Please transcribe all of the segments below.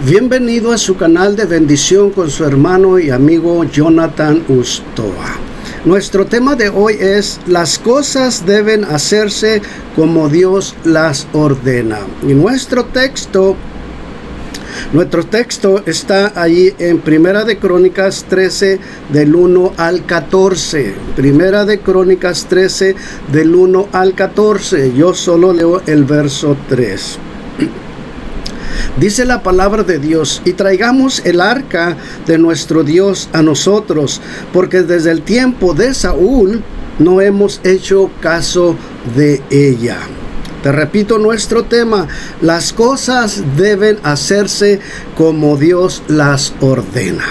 Bienvenido a su canal de bendición con su hermano y amigo Jonathan Ustoa. Nuestro tema de hoy es: las cosas deben hacerse como Dios las ordena. Y nuestro texto está ahí en Primera de Crónicas 13 del 1 al 14. Primera de Crónicas 13 del 1 al 14. Yo solo leo el verso 3. Dice la palabra de Dios: y traigamos el arca de nuestro Dios a nosotros, porque desde el tiempo de Saúl no hemos hecho caso de ella. Te repito nuestro tema: las cosas deben hacerse como Dios las ordena.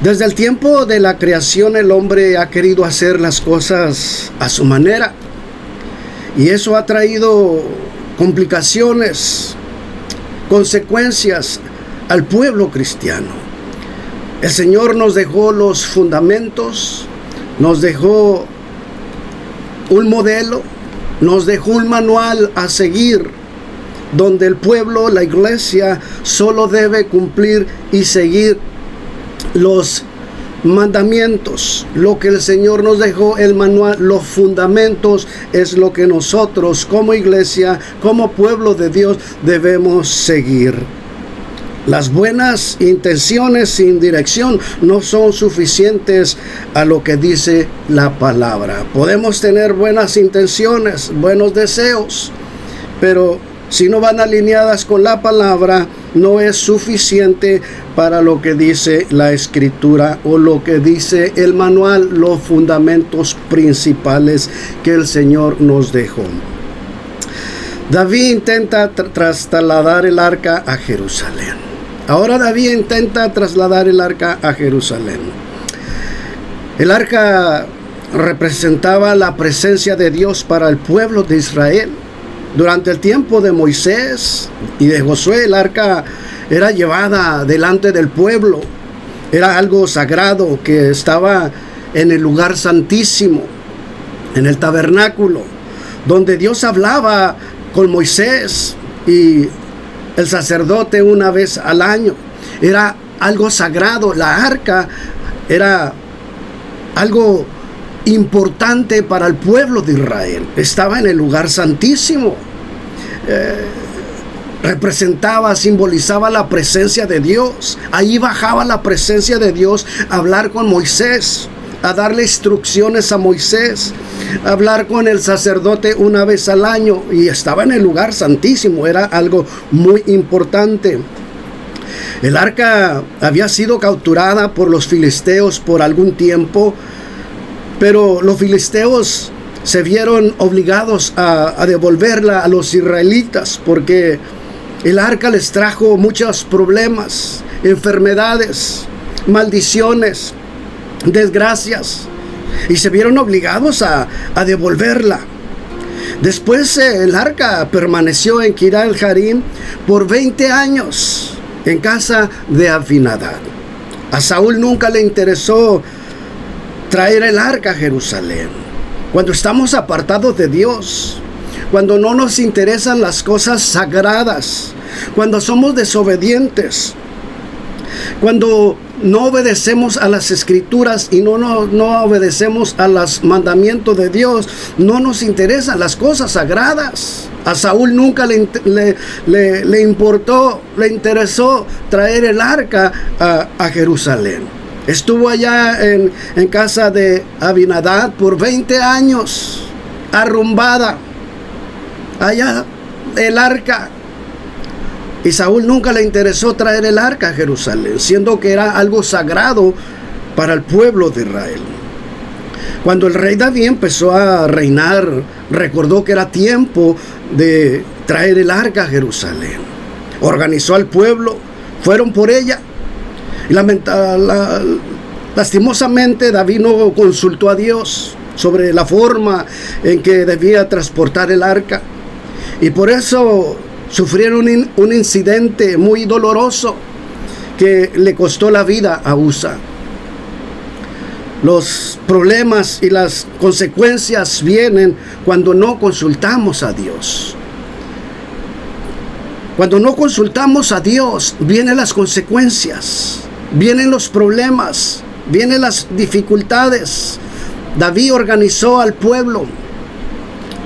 Desde el tiempo de la creación, el hombre ha querido hacer las cosas a su manera, y eso ha traído complicaciones, consecuencias al pueblo cristiano. El Señor nos dejó los fundamentos, nos dejó un modelo, nos dejó un manual a seguir, donde el pueblo, la iglesia, solo debe cumplir y seguir los mandamientos. Lo que el Señor nos dejó, el manual, los fundamentos, es lo que nosotros como iglesia, como pueblo de Dios, debemos seguir. Las buenas intenciones sin dirección no son suficientes a lo que dice la palabra. Podemos tener buenas intenciones, buenos deseos, pero si no van alineadas con la palabra, no es suficiente para lo que dice la Escritura o lo que dice el manual, los fundamentos principales que el Señor nos dejó. David intenta trasladar el arca a Jerusalén. Ahora David intenta trasladar el arca a Jerusalén. El arca representaba la presencia de Dios para el pueblo de Israel. Durante el tiempo de Moisés y de Josué, el arca era llevada delante del pueblo. Era algo sagrado que estaba en el lugar santísimo, en el tabernáculo, donde Dios hablaba con Moisés y el sacerdote una vez al año. Era algo sagrado. La arca era algo importante para el pueblo de Israel. Estaba en el lugar santísimo. Representaba, simbolizaba la presencia de Dios. Ahí bajaba la presencia de Dios a hablar con Moisés, a darle instrucciones a Moisés, a hablar con el sacerdote una vez al año, y estaba en el lugar santísimo. Era algo muy importante. El arca había sido capturada por los filisteos por algún tiempo, pero los filisteos se vieron obligados a devolverla a los israelitas, porque el arca les trajo muchos problemas, enfermedades, maldiciones, desgracias, y se vieron obligados a devolverla. Después el arca permaneció en Kiriat Jearim por 20 años en casa de Abinadab. A Saúl nunca le interesó traer el arca a Jerusalén. Cuando estamos apartados de Dios, cuando no nos interesan las cosas sagradas, cuando somos desobedientes, cuando no obedecemos a las Escrituras y no obedecemos a los mandamientos de Dios, no nos interesan las cosas sagradas. A Saúl nunca le interesó traer el arca a Jerusalén. Estuvo allá en casa de Abinadab por 20 años, arrumbada, allá el arca. Y Saúl nunca le interesó traer el arca a Jerusalén, siendo que era algo sagrado para el pueblo de Israel. Cuando el rey David empezó a reinar, recordó que era tiempo de traer el arca a Jerusalén. Organizó al pueblo, fueron por ella. Y lastimosamente David no consultó a Dios sobre la forma en que debía transportar el arca, y por eso sufrieron un incidente muy doloroso que le costó la vida a Usa. Los problemas y las consecuencias vienen cuando no consultamos a Dios. Cuando no consultamos a Dios, vienen las consecuencias, vienen los problemas, vienen las dificultades. David organizó al pueblo,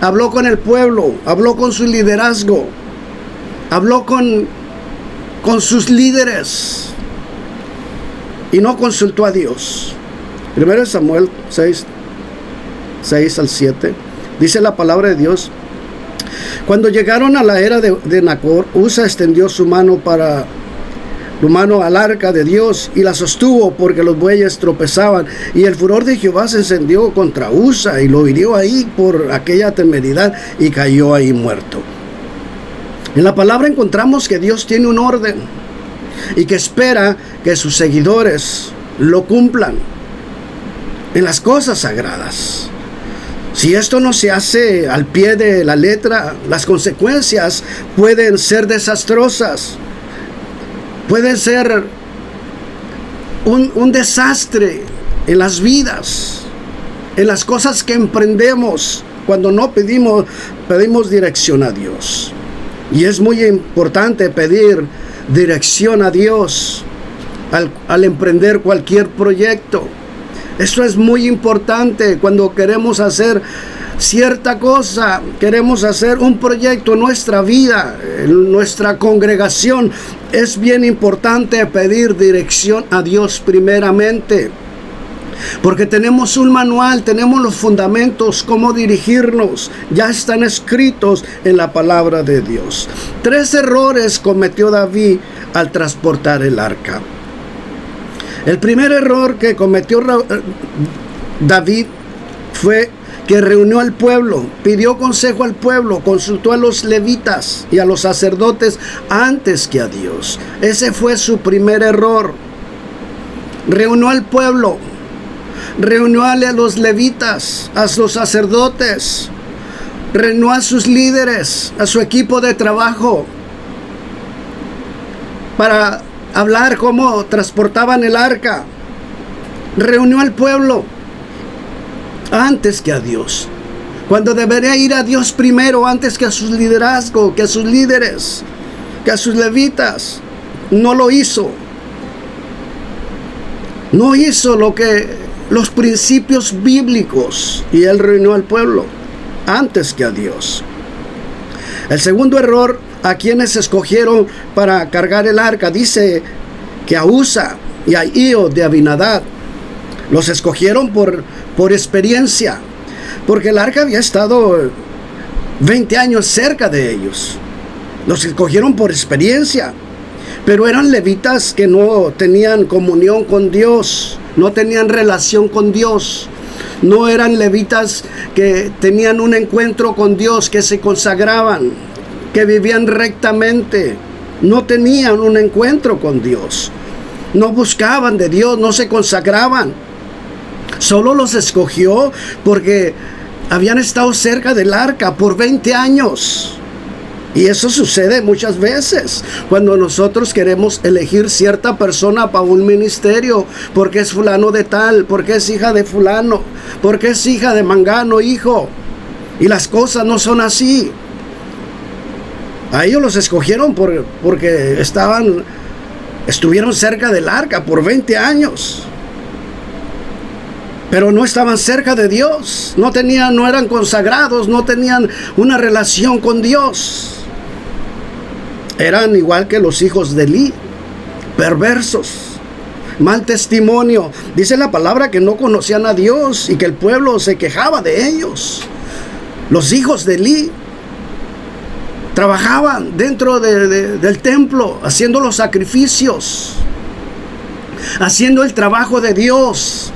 habló con el pueblo, habló con su liderazgo, habló con sus líderes y no consultó a Dios. 1 Samuel 6 al 7, dice la palabra de Dios: cuando llegaron a la era de Nacor, Usa extendió su mano al arca de Dios y la sostuvo porque los bueyes tropezaban, y el furor de Jehová se encendió contra Usa y lo hirió ahí por aquella temeridad y cayó ahí muerto. En la palabra encontramos que Dios tiene un orden y que espera que sus seguidores lo cumplan en las cosas sagradas. Si esto no se hace al pie de la letra, las consecuencias pueden ser desastrosas. Puede ser un desastre en las vidas, en las cosas que emprendemos cuando no pedimos dirección a Dios. Y es muy importante pedir dirección a Dios al emprender cualquier proyecto. Esto es muy importante cuando queremos hacer cierta cosa, queremos hacer un proyecto en nuestra vida, en nuestra congregación. Es bien importante pedir dirección a Dios primeramente, porque tenemos un manual, tenemos los fundamentos, cómo dirigirnos, ya están escritos en la palabra de Dios. 3 errores cometió David al transportar el arca. El primer error que cometió David fue que reunió al pueblo, pidió consejo al pueblo, consultó a los levitas y a los sacerdotes antes que a Dios. Ese fue su primer error. Reunió al pueblo, reunió a los levitas, a los sacerdotes, reunió a sus líderes, a su equipo de trabajo, para hablar cómo transportaban el arca. Reunió al pueblo antes que a Dios, cuando debería ir a Dios primero antes que a sus liderazgos, que a sus líderes, que a sus levitas. No lo hizo. No hizo los principios bíblicos, y él reunió al pueblo antes que a Dios. El segundo error: a quienes escogieron para cargar el arca. Dice que a Usa y a Ahío de Abinadab los escogieron por experiencia, porque el arca había estado 20 años cerca de ellos. Los escogieron por experiencia, pero eran levitas que no tenían comunión con Dios, no tenían relación con Dios. No eran levitas que tenían un encuentro con Dios, que se consagraban, que vivían rectamente. No tenían un encuentro con Dios, no buscaban de Dios, no se consagraban. Solo los escogió porque habían estado cerca del arca por 20 años. Y eso sucede muchas veces cuando nosotros queremos elegir cierta persona para un ministerio, porque es fulano de tal, porque es hija de fulano, porque es hija de mangano, hijo. Y las cosas no son así. A ellos los escogieron porque estuvieron cerca del arca por 20 años. Pero no estaban cerca de Dios, no eran consagrados, no tenían una relación con Dios. Eran igual que los hijos de Elí, perversos, mal testimonio. Dice la palabra que no conocían a Dios y que el pueblo se quejaba de ellos. Los hijos de Elí trabajaban dentro del templo, haciendo los sacrificios, haciendo el trabajo de Dios,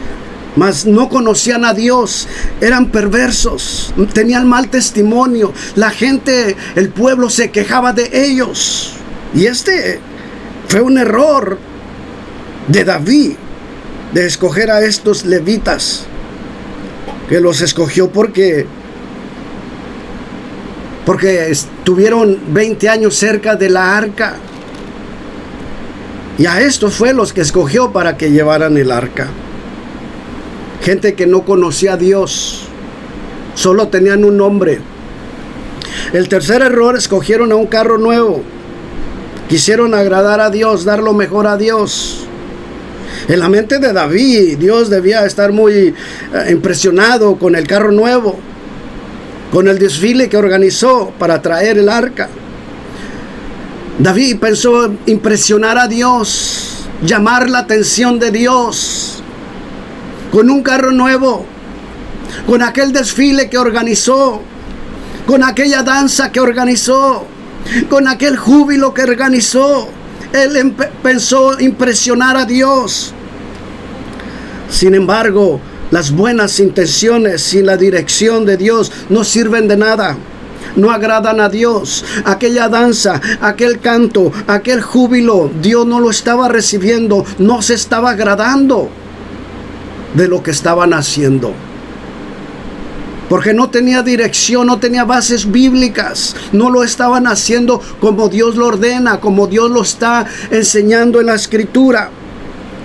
mas no conocían a Dios, eran perversos, tenían mal testimonio. La gente, el pueblo se quejaba de ellos. Y este fue un error de David, de escoger a estos levitas, que los escogió porque estuvieron 20 años cerca de la arca. Y a estos fue los que escogió para que llevaran el arca. Gente que no conocía a Dios, solo tenían un nombre. El tercer error: escogieron a un carro nuevo. Quisieron agradar a Dios, dar lo mejor a Dios. En la mente de David, Dios debía estar muy impresionado con el carro nuevo, con el desfile que organizó para traer el arca. David pensó impresionar a Dios, llamar la atención de Dios, con un carro nuevo, con aquel desfile que organizó, con aquella danza que organizó, con aquel júbilo que organizó. Él pensó impresionar a Dios. Sin embargo, las buenas intenciones sin la dirección de Dios no sirven de nada. No agradan a Dios. Aquella danza, aquel canto, aquel júbilo, Dios no lo estaba recibiendo, no se estaba agradando de lo que estaban haciendo. Porque no tenía dirección, no tenía bases bíblicas, no lo estaban haciendo como Dios lo ordena, como Dios lo está enseñando en la Escritura.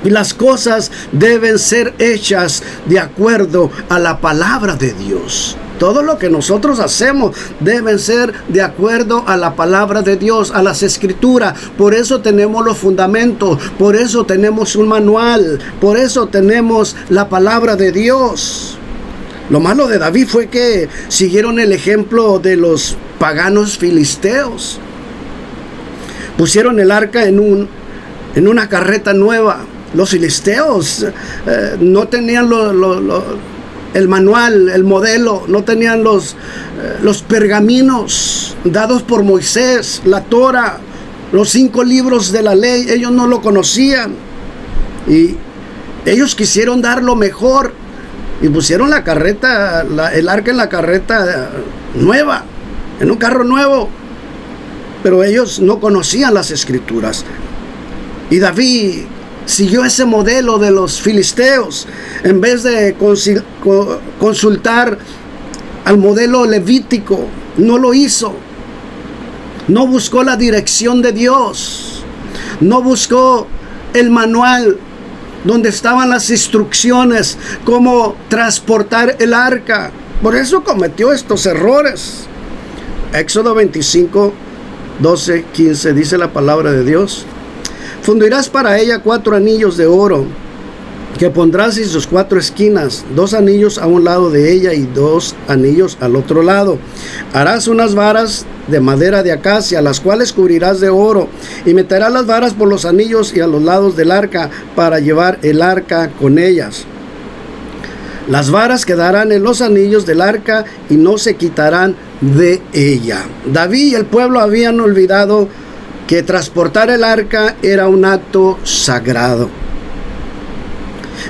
Y las cosas deben ser hechas de acuerdo a la palabra de Dios. Todo lo que nosotros hacemos deben ser de acuerdo a la palabra de Dios, a las Escrituras. Por eso tenemos los fundamentos, por eso tenemos un manual, por eso tenemos la palabra de Dios. Lo malo de David fue que siguieron el ejemplo de los paganos filisteos. Pusieron el arca en una carreta nueva. Los filisteos no tenían el manual, el modelo, no tenían los pergaminos dados por Moisés, la Torah, los 5 libros de la ley. Ellos no lo conocían y ellos quisieron dar lo mejor y pusieron la carreta, el arca en la carreta nueva, en un carro nuevo, pero ellos no conocían las Escrituras. Y David siguió ese modelo de los filisteos. En vez de consultar al modelo levítico, no lo hizo. No buscó la dirección de Dios. No buscó el manual donde estaban las instrucciones, cómo transportar el arca. Por eso cometió estos errores. Éxodo 25, 12, 15 dice la palabra de Dios: fundirás para ella 4 anillos de oro, que pondrás en sus 4 esquinas, 2 anillos a un lado de ella y 2 anillos al otro lado. Harás unas varas de madera de acacia, las cuales cubrirás de oro, y meterás las varas por los anillos y a los lados del arca, para llevar el arca con ellas. Las varas quedarán en los anillos del arca y no se quitarán de ella. David y el pueblo habían olvidado que transportar el arca era un acto sagrado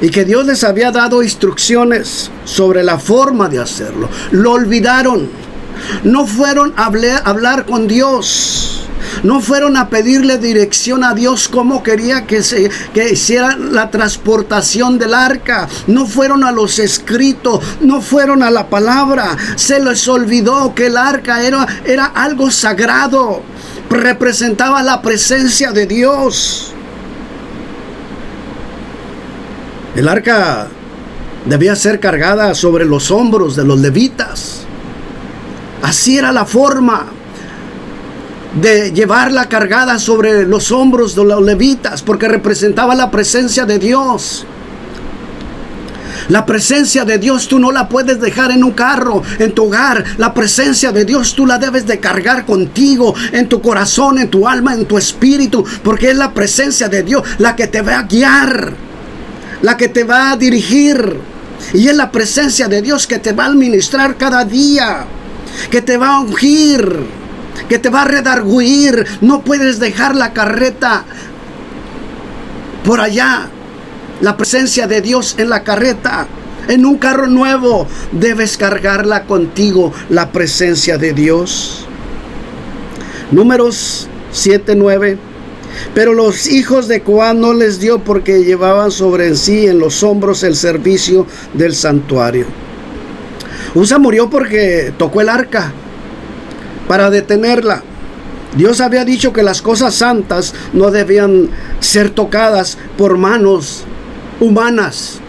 y que Dios les había dado instrucciones sobre la forma de hacerlo. Lo olvidaron. No fueron a hablar con Dios. No fueron a pedirle dirección a Dios cómo quería que hiciera la transportación del arca. No fueron a los escritos, no fueron a la palabra. Se les olvidó que el arca era algo sagrado. Representaba la presencia de Dios. El arca debía ser cargada sobre los hombros de los levitas. Así era la forma de llevarla cargada sobre los hombros de los levitas, porque representaba la presencia de Dios. La presencia de Dios tú no la puedes dejar en un carro, en tu hogar. La presencia de Dios tú la debes de cargar contigo, en tu corazón, en tu alma, en tu espíritu, porque es la presencia de Dios la que te va a guiar, la que te va a dirigir. Y es la presencia de Dios que te va a administrar cada día, que te va a ungir, que te va a redarguir. No puedes dejar la carreta por allá. La presencia de Dios en la carreta, en un carro nuevo, debes cargarla contigo, la presencia de Dios. Números 7, 9. Pero los hijos de Coat no les dio, porque llevaban sobre sí en los hombros el servicio del santuario. Usa murió porque tocó el arca para detenerla. Dios había dicho que las cosas santas no debían ser tocadas por manos humanas.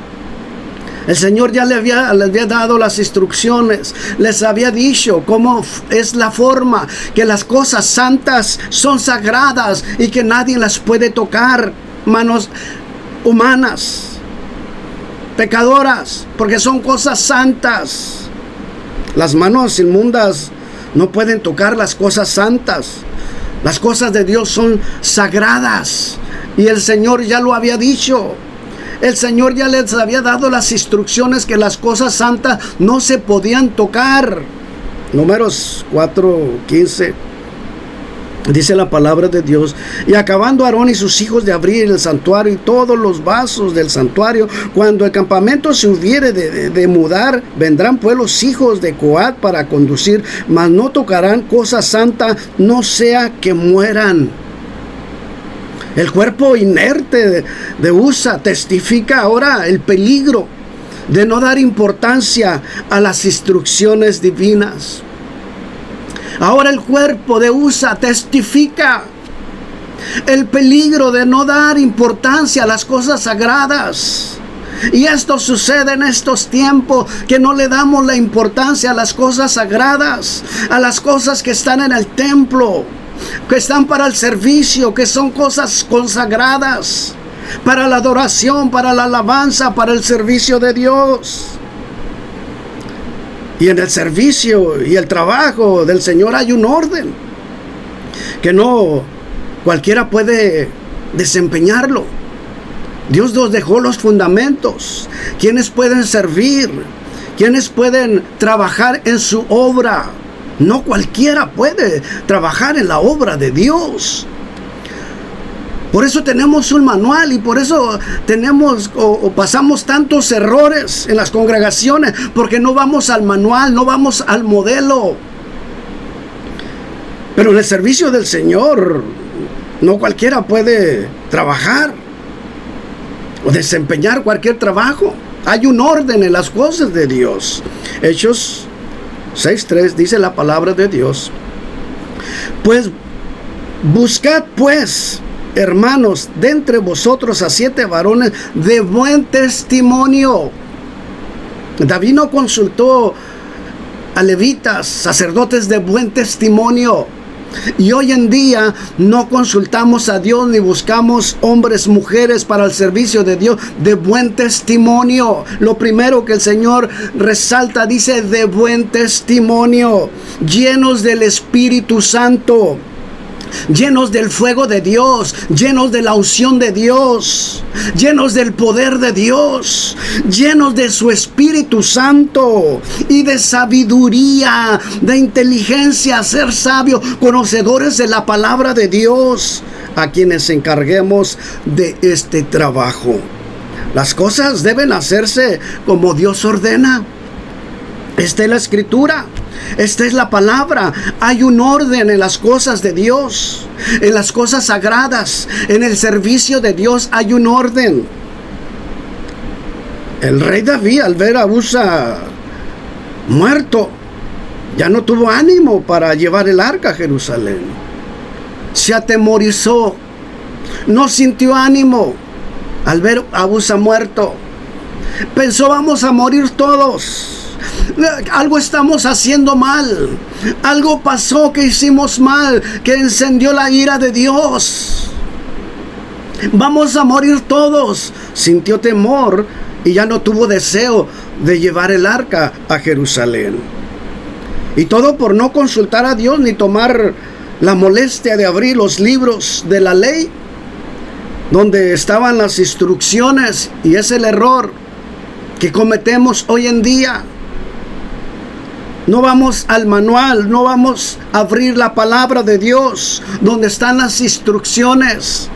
El Señor ya les había dado las instrucciones, les había dicho cómo es la forma, que las cosas santas son sagradas y que nadie las puede tocar, manos humanas, pecadoras, porque son cosas santas. Las manos inmundas no pueden tocar las cosas santas. Las cosas de Dios son sagradas y el Señor ya lo había dicho. El Señor ya les había dado las instrucciones que las cosas santas no se podían tocar. Números 4:15. Dice la palabra de Dios: y acabando Aarón y sus hijos de abrir el santuario y todos los vasos del santuario, cuando el campamento se hubiere de mudar, vendrán pues los hijos de Coat para conducir, mas no tocarán cosa santa, no sea que mueran. El cuerpo inerte de Usa testifica ahora el peligro de no dar importancia a las instrucciones divinas. Ahora el cuerpo de Usa testifica el peligro de no dar importancia a las cosas sagradas. Y esto sucede en estos tiempos, que no le damos la importancia a las cosas sagradas, a las cosas que están en el templo, que están para el servicio, que son cosas consagradas para la adoración, para la alabanza, para el servicio de Dios. Y en el servicio y el trabajo del Señor hay un orden que no cualquiera puede desempeñarlo. Dios nos dejó los fundamentos. ¿Quiénes pueden servir? ¿Quiénes pueden trabajar en su obra? No cualquiera puede trabajar en la obra de Dios. Por eso tenemos un manual y por eso tenemos o pasamos tantos errores en las congregaciones, porque no vamos al manual, no vamos al modelo. Pero en el servicio del Señor no cualquiera puede trabajar o desempeñar cualquier trabajo. Hay un orden en las cosas de Dios. Hechos 6:3 dice la palabra de Dios: pues buscad pues, hermanos, de entre vosotros a 7 varones de buen testimonio. David no consultó a levitas, sacerdotes de buen testimonio. Y hoy en día no consultamos a Dios ni buscamos hombres, mujeres para el servicio de Dios de buen testimonio. Lo primero que el Señor resalta, dice de buen testimonio, llenos del Espíritu Santo, llenos del fuego de Dios, llenos de la unción de Dios, llenos del poder de Dios, llenos de su Espíritu Santo y de sabiduría, de inteligencia, ser sabios, conocedores de la palabra de Dios, a quienes encarguemos de este trabajo. Las cosas deben hacerse como Dios ordena. Esta es la Escritura. Esta es la palabra. Hay un orden en las cosas de Dios, en las cosas sagradas, en el servicio de Dios hay un orden. El rey David, al ver a Usa muerto, ya no tuvo ánimo para llevar el arca a Jerusalén. Se atemorizó, no sintió ánimo al ver a Usa muerto. Pensó: vamos a morir todos. Algo estamos haciendo mal. Algo pasó que hicimos mal, que encendió la ira de Dios. Vamos a morir todos. Sintió temor y ya no tuvo deseo de llevar el arca a Jerusalén. Y todo por no consultar a Dios ni tomar la molestia de abrir los libros de la ley, donde estaban las instrucciones. Y es el error que cometemos hoy en día. No vamos al manual, no vamos a abrir la palabra de Dios, donde están las instrucciones.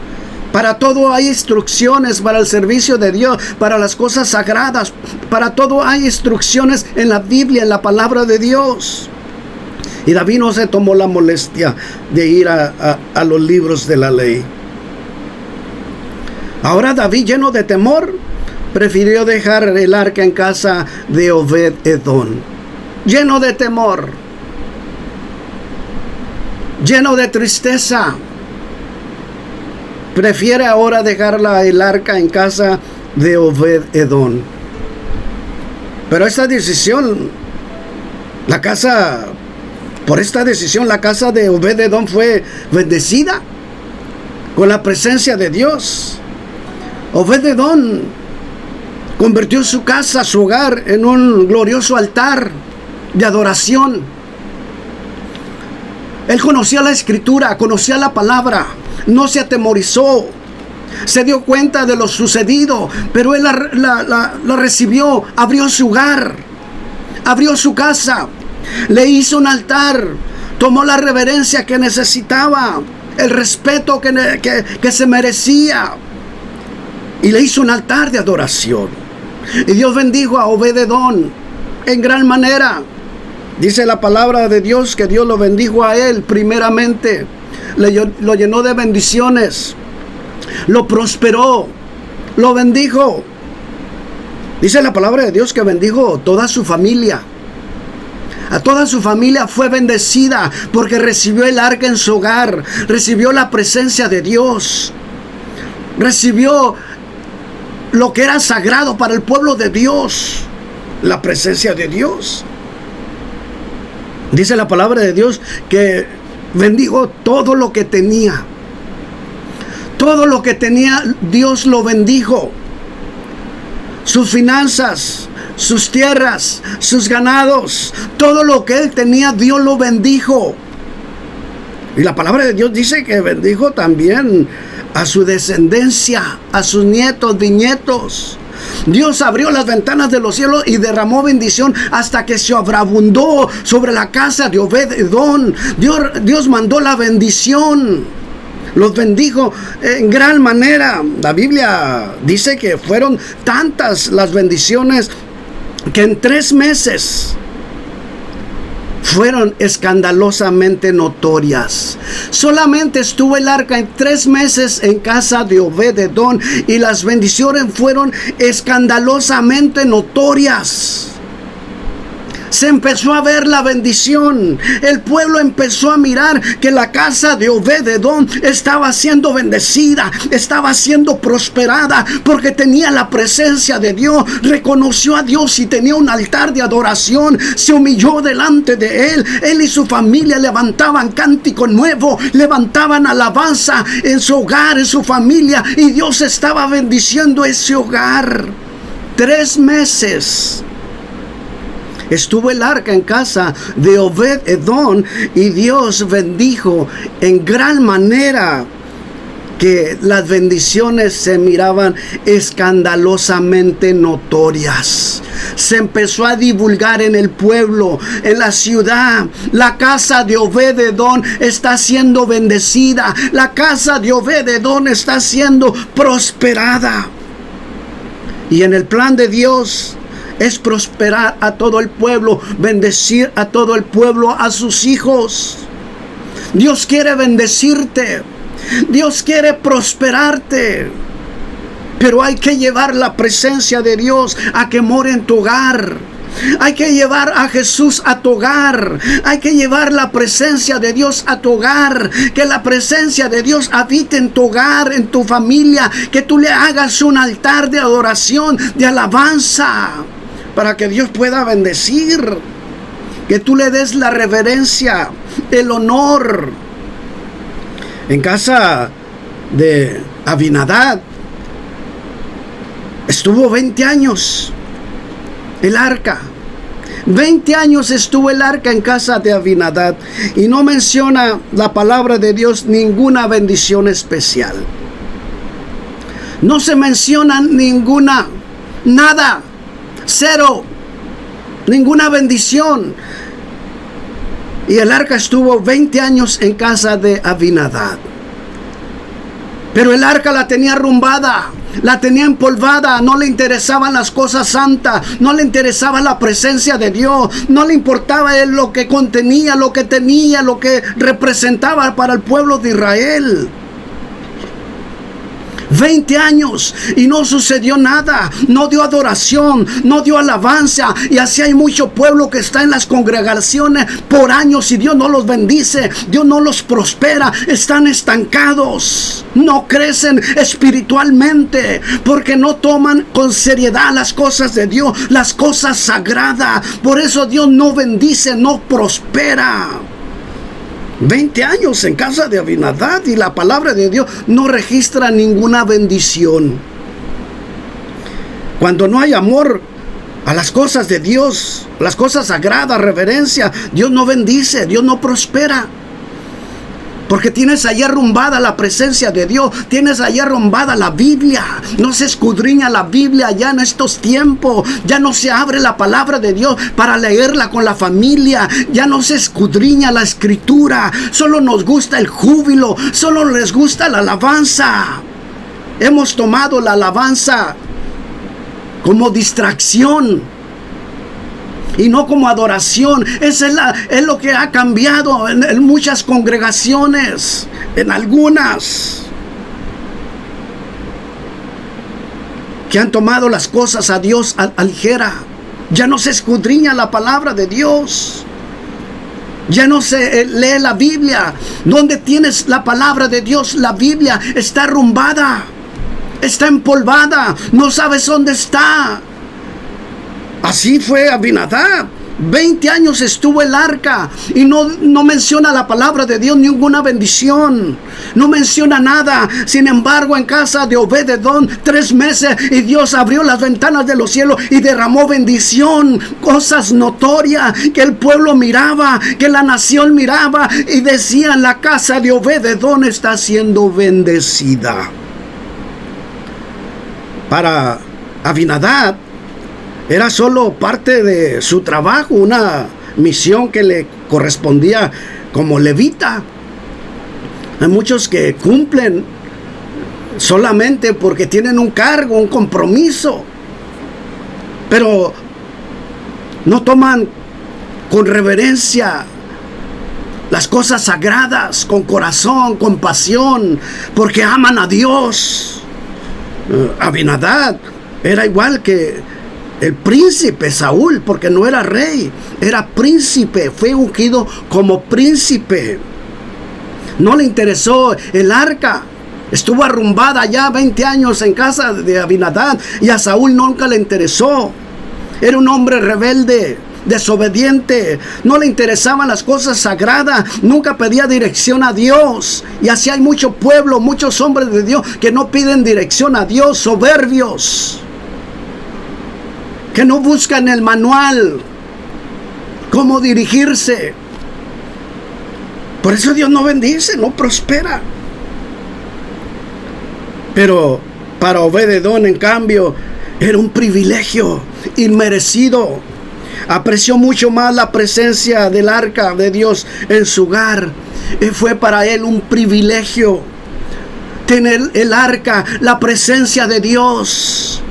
Para todo hay instrucciones, para el servicio de Dios, para las cosas sagradas. Para todo hay instrucciones en la Biblia, en la palabra de Dios. Y David no se tomó la molestia de ir a los libros de la ley. Ahora David, lleno de temor, prefirió dejar el arca en casa de Obed-Edom. Lleno de temor, lleno de tristeza, prefiere ahora dejar el arca en casa de Obed-Edom. Pero esta decisión, por esta decisión, la casa de Obed-Edom fue bendecida con la presencia de Dios. Obed-Edom convirtió su casa, su hogar, en un glorioso altar de adoración. Él conocía la escritura, conocía la palabra, no se atemorizó, se dio cuenta de lo sucedido, pero él la recibió, abrió su hogar, abrió su casa, le hizo un altar, tomó la reverencia que necesitaba, el respeto que se merecía, y le hizo un altar de adoración. Y Dios bendijo a Obed-Edom en gran manera. Dice la palabra de Dios que Dios lo bendijo a él primeramente, lo llenó de bendiciones, lo prosperó, lo bendijo. Dice la palabra de Dios que bendijo toda su familia. A toda su familia fue bendecida porque recibió el arca en su hogar, recibió la presencia de Dios, recibió lo que era sagrado para el pueblo de Dios, la presencia de Dios. Dice la palabra de Dios que bendijo todo lo que tenía. Todo lo que tenía, Dios lo bendijo. Sus finanzas, sus tierras, sus ganados, todo lo que él tenía, Dios lo bendijo. Y la palabra de Dios dice que bendijo también a su descendencia, a sus nietos, bisnietos. Dios abrió las ventanas de los cielos y derramó bendición hasta que se sobreabundó sobre la casa de Obed-Edom. Dios mandó la bendición, los bendijo en gran manera. La Biblia dice que fueron tantas las bendiciones que en 3 meses fueron escandalosamente notorias. Solamente estuvo el arca en 3 meses en casa de Obed-Edom y las bendiciones fueron escandalosamente notorias. Se empezó a ver la bendición. El pueblo empezó a mirar que la casa de Obed-Edom estaba siendo bendecida, estaba siendo prosperada, porque tenía la presencia de Dios. Reconoció a Dios y tenía un altar de adoración. Se humilló delante de él. Él y su familia levantaban cántico nuevo, levantaban alabanza en su hogar, en su familia, y Dios estaba bendiciendo ese hogar. 3 meses estuvo el arca en casa de Obed-Edom y Dios bendijo en gran manera que las bendiciones se miraban escandalosamente notorias. Se empezó a divulgar en el pueblo, en la ciudad. La casa de Obed-Edom está siendo bendecida. La casa de Obed-Edom está siendo prosperada. Y en el plan de Dios es prosperar a todo el pueblo, bendecir a todo el pueblo, a sus hijos. Dios quiere bendecirte, Dios quiere prosperarte, pero hay que llevar la presencia de Dios a que more en tu hogar. Hay que llevar a Jesús a tu hogar. Hay que llevar la presencia de Dios a tu hogar. Que la presencia de Dios habite en tu hogar, en tu familia. Que tú le hagas un altar de adoración, de alabanza, para que Dios pueda bendecir. Que tú le des la reverencia, el honor. En casa de Abinadab estuvo 20 años el arca. 20 años estuvo el arca en casa de Abinadab, y no menciona la palabra de Dios ninguna bendición especial. No se menciona ninguna, nada, cero, ninguna bendición. Y el arca estuvo 20 años en casa de Abinadab. Pero el arca la tenía arrumbada, la tenía empolvada. No le interesaban las cosas santas, no le interesaba la presencia de Dios, no le importaba a él lo que contenía, lo que tenía, lo que representaba para el pueblo de Israel. 20 años y no sucedió nada, no dio adoración, no dio alabanza, y así hay mucho pueblo que está en las congregaciones por años y Dios no los bendice, Dios no los prospera, están estancados, no crecen espiritualmente porque no toman con seriedad las cosas de Dios, las cosas sagradas. Por eso Dios no bendice, no prospera. 20 años en casa de Abinadab y la palabra de Dios no registra ninguna bendición. Cuando no hay amor a las cosas de Dios, las cosas sagradas, reverencia, Dios no bendice, Dios no prospera. Porque tienes ahí arrumbada la presencia de Dios, tienes ahí arrumbada la Biblia, no se escudriña la Biblia ya en estos tiempos, ya no se abre la palabra de Dios para leerla con la familia, ya no se escudriña la escritura, solo nos gusta el júbilo, solo les gusta la alabanza. Hemos tomado la alabanza como distracción y no como adoración. Eso es lo que ha cambiado en muchas congregaciones, en algunas, que han tomado las cosas a Dios a ligera. Ya no se escudriña la palabra de Dios, ya no se lee la Biblia. ¿Dónde tienes la palabra de Dios? La Biblia está arrumbada, está empolvada, no sabes dónde está. Así fue Abinadab. 20 años estuvo el arca y no menciona la palabra de Dios, ninguna bendición, no menciona nada. Sin embargo, en casa de Obed-edom 3 meses y Dios abrió las ventanas de los cielos y derramó bendición, cosas notorias que el pueblo miraba, que la nación miraba y decían: la casa de Obed-edom está siendo bendecida. Para Abinadab era solo parte de su trabajo, una misión que le correspondía como levita. Hay muchos que cumplen solamente porque tienen un cargo, un compromiso, pero no toman con reverencia las cosas sagradas, con corazón, con pasión, porque aman a Dios. Abinadab era igual que el príncipe Saúl, porque no era rey, era príncipe, fue ungido como príncipe. No le interesó el arca, estuvo arrumbada ya 20 años en casa de Abinadab y a Saúl nunca le interesó. Era un hombre rebelde, desobediente, no le interesaban las cosas sagradas, nunca pedía dirección a Dios. Y así hay mucho pueblo, muchos hombres de Dios que no piden dirección a Dios, soberbios, que no buscan el manual, cómo dirigirse. Por eso Dios no bendice, no prospera. Pero para Obed-edom, en cambio, era un privilegio inmerecido. Apreció mucho más la presencia del arca de Dios en su hogar. Fue para él un privilegio tener el arca, la presencia de Dios.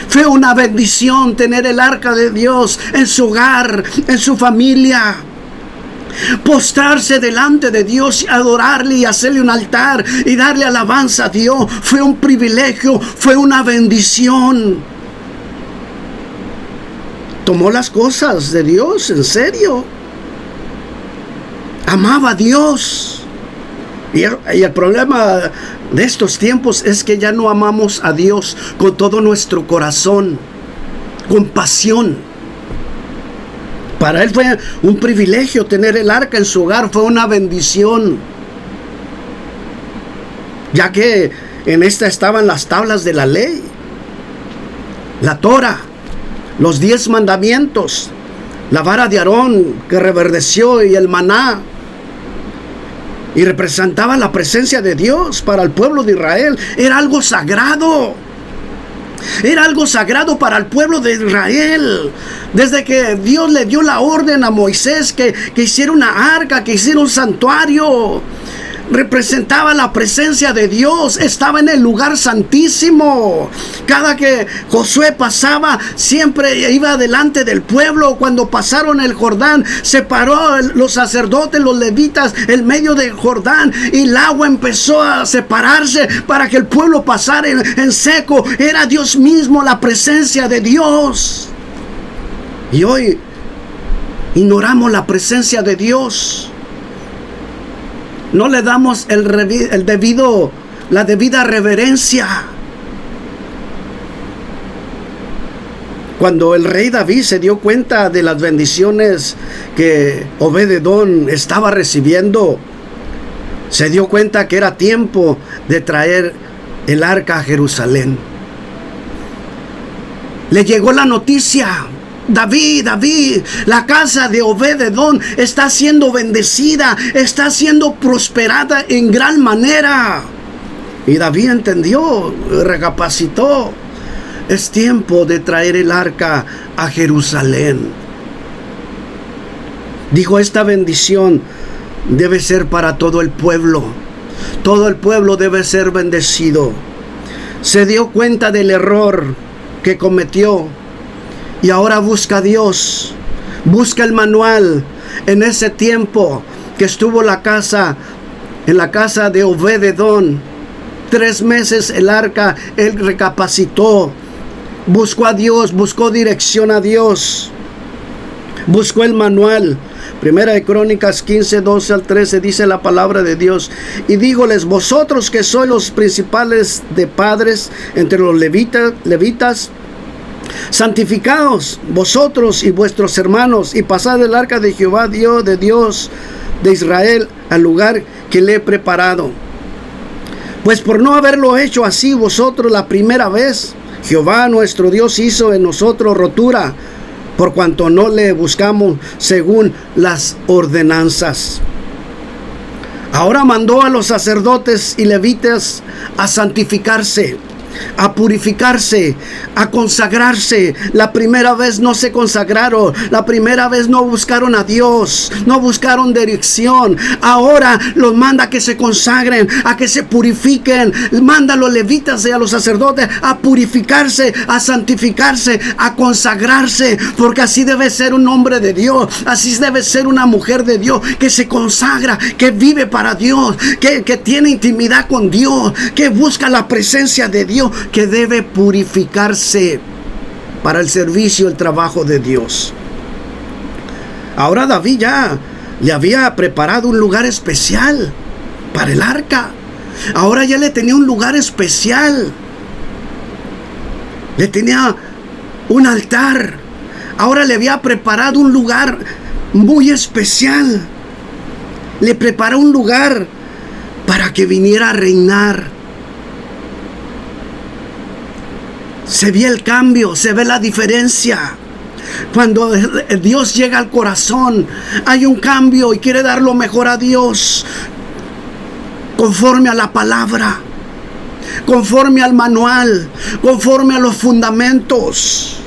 Fue una bendición tener el arca de Dios en su hogar, en su familia. Postrarse delante de Dios, adorarle y hacerle un altar y darle alabanza a Dios fue un privilegio, fue una bendición. Tomó las cosas de Dios en serio. Amaba a Dios. Y el problema de estos tiempos es que ya no amamos a Dios con todo nuestro corazón, con pasión. Para él fue un privilegio tener el arca en su hogar, fue una bendición, ya que en esta estaban las tablas de la ley, la Torah, los 10 mandamientos, la vara de Aarón que reverdeció y el maná. Y representaba la presencia de Dios para el pueblo de Israel. Era algo sagrado. Era algo sagrado para el pueblo de Israel. Desde que Dios le dio la orden a Moisés que hiciera una arca, que hiciera un santuario, representaba la presencia de Dios, estaba en el lugar santísimo. Cada que Josué pasaba, siempre iba delante del pueblo. Cuando pasaron el Jordán, separó los sacerdotes, los levitas, en medio del Jordán, y el agua empezó a separarse para que el pueblo pasara en seco. Era Dios mismo, la presencia de Dios. Y hoy ignoramos la presencia de Dios. No le damos la debida reverencia. Cuando el rey David se dio cuenta de las bendiciones que Obed-Edom estaba recibiendo, se dio cuenta que era tiempo de traer el arca a Jerusalén. Le llegó la noticia: David, la casa de Obed-Edom está siendo bendecida, está siendo prosperada en gran manera. Y David entendió, recapacitó: es tiempo de traer el arca a Jerusalén. Dijo: esta bendición debe ser para todo el pueblo. Todo el pueblo debe ser bendecido. Se dio cuenta del error que cometió. Y ahora busca a Dios, busca el manual. En ese tiempo que estuvo en la casa de Obed-Edom, 3 meses el arca, él recapacitó, buscó a Dios, buscó dirección a Dios, buscó el manual. Primera de Crónicas 15, 12 al 13 dice la palabra de Dios: y dígoles: vosotros que sois los principales de padres entre los levitas, santificaos vosotros y vuestros hermanos, y pasad el arca de Jehová, Dios de Israel, al lugar que le he preparado. Pues por no haberlo hecho así vosotros la primera vez, Jehová nuestro Dios hizo en nosotros rotura, por cuanto no le buscamos según las ordenanzas. Ahora mandó a los sacerdotes y levitas a santificarse, a purificarse, a consagrarse. La primera vez no se consagraron, la primera vez no buscaron a Dios, no buscaron dirección. Ahora los manda a que se consagren, a que se purifiquen. Manda a los levitas y a los sacerdotes a purificarse, a santificarse, a consagrarse, porque así debe ser un hombre de Dios, así debe ser una mujer de Dios, que se consagra, que vive para Dios, que tiene intimidad con Dios, que busca la presencia de Dios, que debe purificarse para el servicio, el trabajo de Dios. Ahora David ya le había preparado un lugar especial para el arca. Ahora ya le tenía un lugar especial, le tenía un altar. Ahora le había preparado un lugar muy especial. Le preparó un lugar para que viniera a reinar. Se ve el cambio, se ve la diferencia. Cuando Dios llega al corazón, hay un cambio y quiere dar lo mejor a Dios, conforme a la palabra, conforme al manual, conforme a los fundamentos.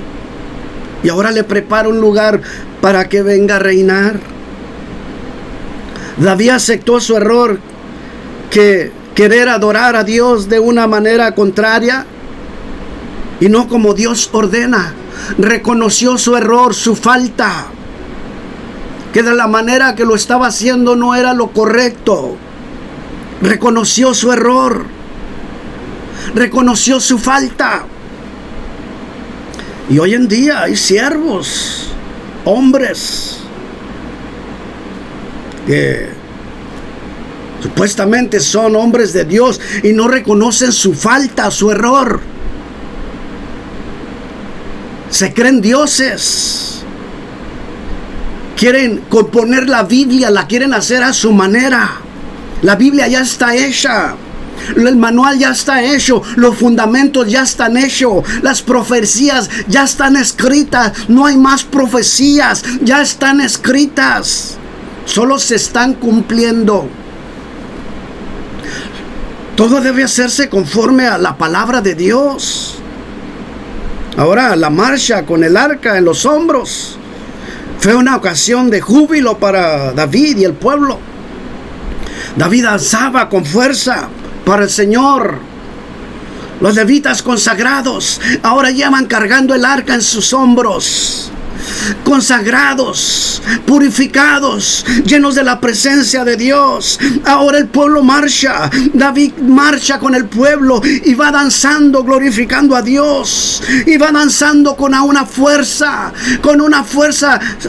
Y ahora le prepara un lugar para que venga a reinar. David aceptó su error, que querer adorar a Dios de una manera contraria y no como Dios ordena. Reconoció su error, su falta, que de la manera que lo estaba haciendo no era lo correcto. Reconoció su error, reconoció su falta. Y hoy en día hay siervos, hombres, que supuestamente son hombres de Dios y no reconocen su falta, su error. Se creen dioses. Quieren componer la Biblia, la quieren hacer a su manera. La Biblia ya está hecha. El manual ya está hecho. Los fundamentos ya están hechos. Las profecías ya están escritas. No hay más profecías. Ya están escritas. Solo se están cumpliendo. Todo debe hacerse conforme a la palabra de Dios. Ahora la marcha con el arca en los hombros fue una ocasión de júbilo para David y el pueblo. David danzaba con fuerza para el Señor. Los levitas consagrados ahora llevan cargando el arca en sus hombros. Consagrados, purificados, llenos de la presencia de Dios. Ahora el pueblo marcha. David marcha con el pueblo y va danzando, glorificando a Dios. Y va danzando con una fuerza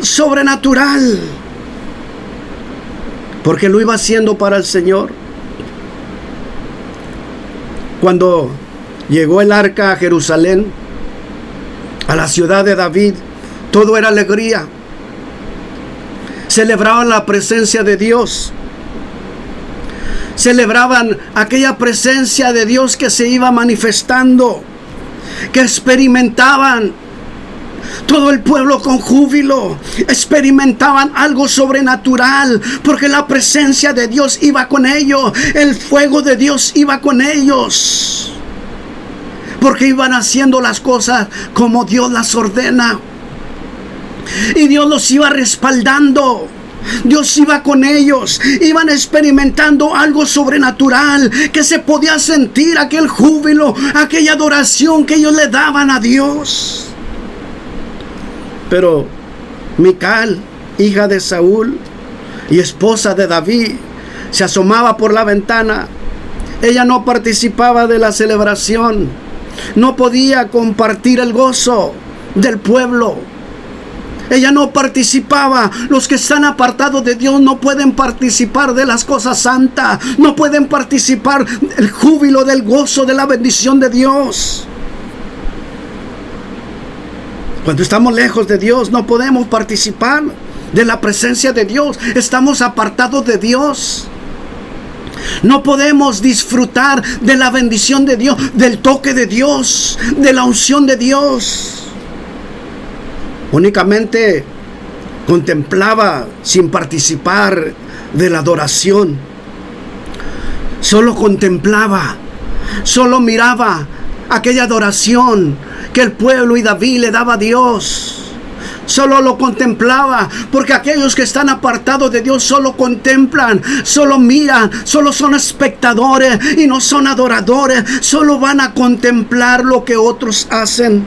sobrenatural. Porque lo iba haciendo para el Señor. Cuando llegó el arca a Jerusalén, a la ciudad de David, todo era alegría. Celebraban la presencia de Dios. Celebraban aquella presencia de Dios que se iba manifestando, que experimentaban. Todo el pueblo con júbilo experimentaban algo sobrenatural, porque la presencia de Dios iba con ellos. El fuego de Dios iba con ellos, porque iban haciendo las cosas como Dios las ordena. Y Dios los iba respaldando. Dios iba con ellos. Iban experimentando algo sobrenatural, que se podía sentir aquel júbilo, aquella adoración que ellos le daban a Dios. Pero Mical, hija de Saúl y esposa de David, se asomaba por la ventana. Ella no participaba de la celebración. No podía compartir el gozo del pueblo. Ella no participaba. Los que están apartados de Dios no pueden participar de las cosas santas. No pueden participar del júbilo, del gozo, de la bendición de Dios. Cuando estamos lejos de Dios, no podemos participar de la presencia de Dios. Estamos apartados de Dios. No podemos disfrutar de la bendición de Dios, del toque de Dios, de la unción de Dios. Únicamente contemplaba sin participar de la adoración. Solo contemplaba, solo miraba aquella adoración que el pueblo y David le daba a Dios. Solo lo contemplaba, porque aquellos que están apartados de Dios solo contemplan, solo miran, solo son espectadores y no son adoradores. Solo van a contemplar lo que otros hacen.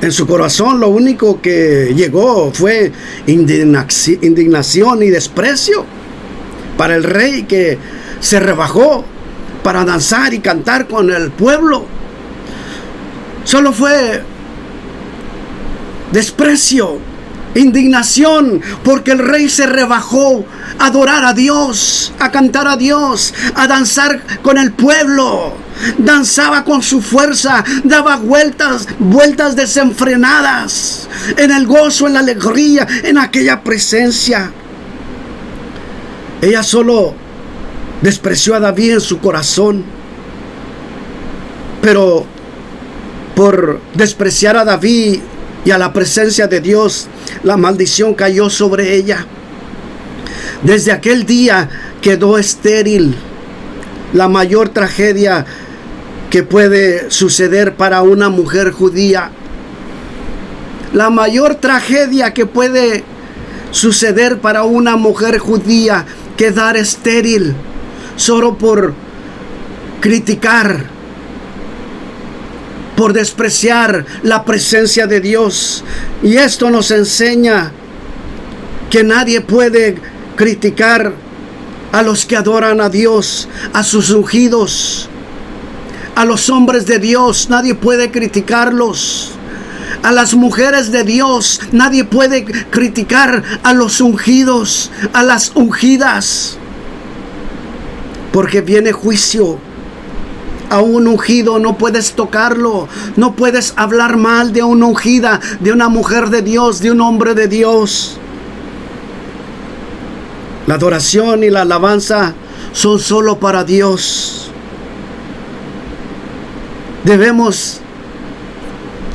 En su corazón lo único que llegó fue indignación y desprecio para el rey, que se rebajó para danzar y cantar con el pueblo. Solo fue desprecio, indignación, porque el rey se rebajó a adorar a Dios, a cantar a Dios, a danzar con el pueblo. Danzaba con su fuerza, daba vueltas desenfrenadas, en el gozo, en la alegría, en aquella presencia. Ella solo despreció a David en su corazón, pero por despreciar a David y a la presencia de Dios, la maldición cayó sobre ella. Desde aquel día quedó estéril. La mayor tragedia que puede suceder para una mujer judía. La mayor tragedia que puede suceder para una mujer judía, quedar estéril solo por criticar, por despreciar la presencia de Dios. Y esto nos enseña que nadie puede criticar a los que adoran a Dios, a sus ungidos, a los hombres de Dios. Nadie puede criticarlos. A las mujeres de Dios nadie puede criticar. A los ungidos, a las ungidas, porque viene juicio. A un ungido no puedes tocarlo, no puedes hablar mal de una ungida, de una mujer de Dios, de un hombre de Dios. La adoración y la alabanza son solo para Dios. Debemos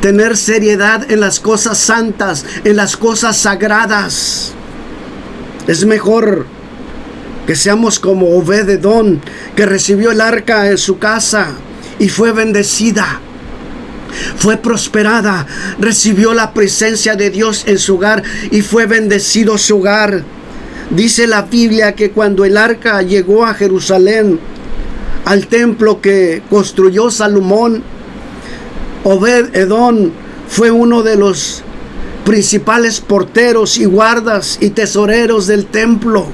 tener seriedad en las cosas santas, en las cosas sagradas. Es mejor que seamos como Obed-Edom, que recibió el arca en su casa y fue bendecida, fue prosperada, recibió la presencia de Dios en su hogar y fue bendecido su hogar. Dice la Biblia que cuando el arca llegó a Jerusalén, al templo que construyó Salomón, Obed-Edom fue uno de los principales porteros y guardas y tesoreros del templo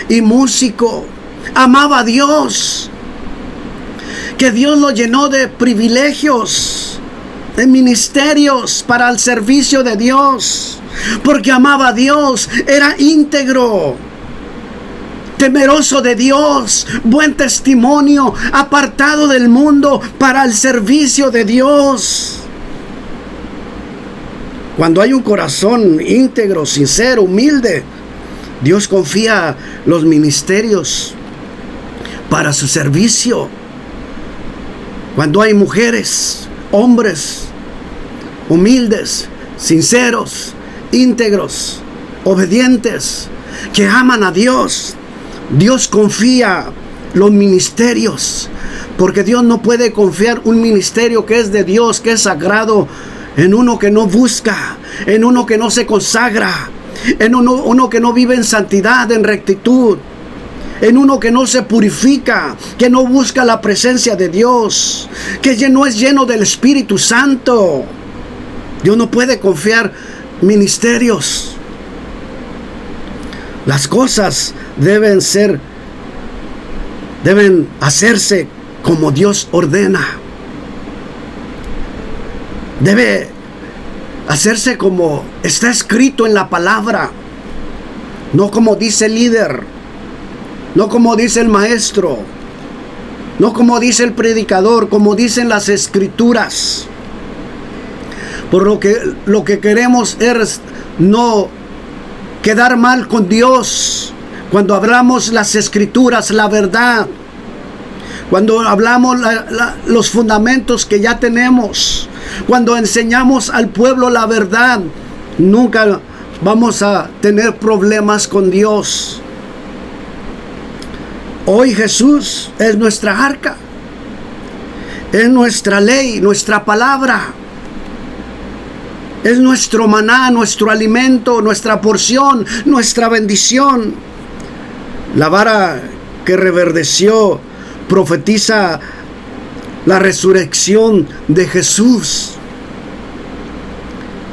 y músico. Amaba a Dios, que Dios lo llenó de privilegios, de ministerios para el servicio de Dios, porque amaba a Dios, era íntegro, temeroso de Dios, buen testimonio, apartado del mundo para el servicio de Dios. Cuando hay un corazón íntegro, sincero, humilde, Dios confía los ministerios para su servicio. Cuando hay mujeres, hombres humildes, sinceros, íntegros, obedientes, que aman a Dios, Dios confía los ministerios, porque Dios no puede confiar un ministerio que es de Dios, que es sagrado, en uno que no busca, en uno que no se consagra, en uno que no vive en santidad, en rectitud, en uno que no se purifica, que no busca la presencia de Dios, que no es lleno del Espíritu Santo. Dios no puede confiar ministerios. Las cosas deben hacerse como Dios ordena. Debe hacerse como está escrito en la palabra, no como dice el líder, no como dice el maestro, no como dice el predicador, como dicen las escrituras. Por lo que queremos es no quedar mal con Dios cuando hablamos las escrituras, la verdad, cuando hablamos los fundamentos que ya tenemos, cuando enseñamos al pueblo la verdad. Nunca vamos a tener problemas con Dios. Hoy Jesús es nuestra arca, es nuestra ley, nuestra palabra, es nuestro maná, nuestro alimento, nuestra porción, nuestra bendición. La vara que reverdeció profetiza la resurrección de Jesús.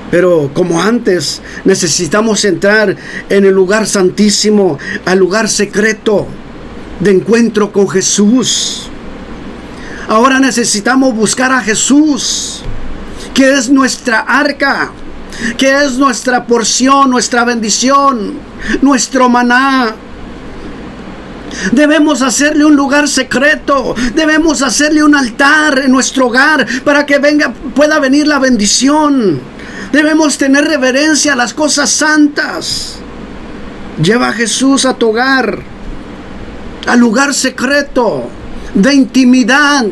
Pero como antes, necesitamos entrar en el lugar santísimo, al lugar secreto de encuentro con Jesús. Ahora necesitamos buscar a Jesús, que es nuestra arca, que es nuestra porción, nuestra bendición, nuestro maná. Debemos hacerle un lugar secreto, debemos hacerle un altar en nuestro hogar para que pueda venir la bendición. Debemos tener reverencia a las cosas santas. Lleva a Jesús a tu hogar, al lugar secreto de intimidad.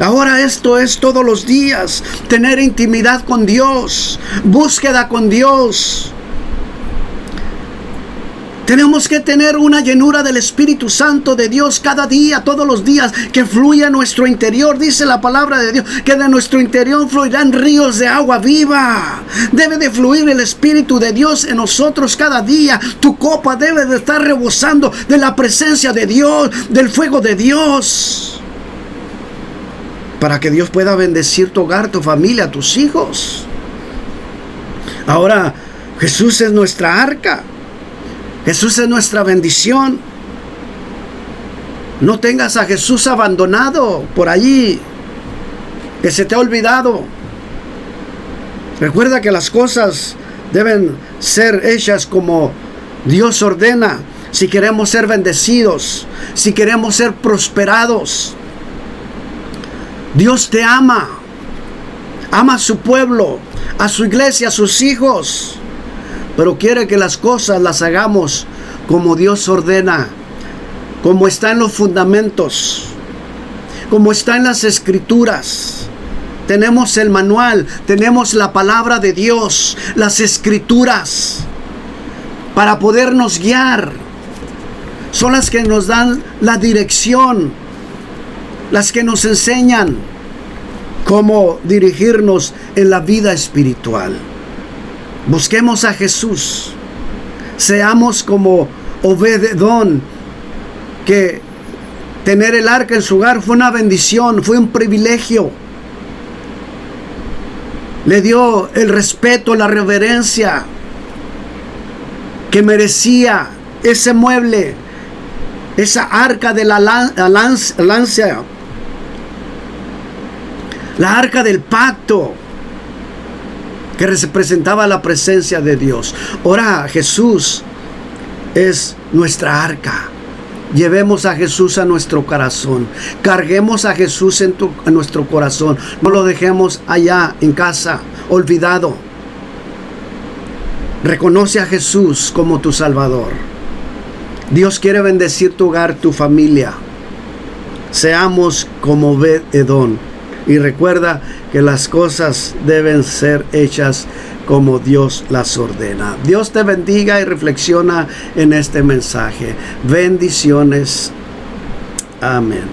Ahora esto es todos los días, tener intimidad con Dios, búsqueda con Dios. Tenemos que tener una llenura del Espíritu Santo de Dios cada día, todos los días, que fluya en nuestro interior. Dice la palabra de Dios que de nuestro interior fluirán ríos de agua viva. Debe de fluir el Espíritu de Dios en nosotros cada día. Tu copa debe de estar rebosando de la presencia de Dios, del fuego de Dios, para que Dios pueda bendecir tu hogar, tu familia, tus hijos. Ahora Jesús es nuestra arca, Jesús es nuestra bendición. No tengas a Jesús abandonado por allí, que se te ha olvidado. Recuerda que las cosas deben ser hechas como Dios ordena, si queremos ser bendecidos, si queremos ser prosperados. Dios te ama, ama a su pueblo, a su iglesia, a sus hijos, pero quiere que las cosas las hagamos como Dios ordena, como está en los fundamentos, como está en las escrituras. Tenemos el manual, tenemos la palabra de Dios, las escrituras, para podernos guiar. Son las que nos dan la dirección, las que nos enseñan cómo dirigirnos en la vida espiritual. Busquemos a Jesús, Seamos como Obed-edom, que tener el arca en su hogar fue una bendición, fue un privilegio. Le dio el respeto, la reverencia que merecía ese mueble, esa arca de la alianza, la arca del pacto, que representaba la presencia de Dios. Ahora Jesús es nuestra arca. Llevemos a Jesús a nuestro corazón. Carguemos a Jesús en nuestro corazón. No lo dejemos allá en casa, olvidado. Reconoce a Jesús como tu Salvador. Dios quiere bendecir tu hogar, tu familia. Seamos como Obed-edom. Y recuerda que las cosas deben ser hechas como Dios las ordena. Dios te bendiga y reflexiona en este mensaje. Bendiciones. Amén.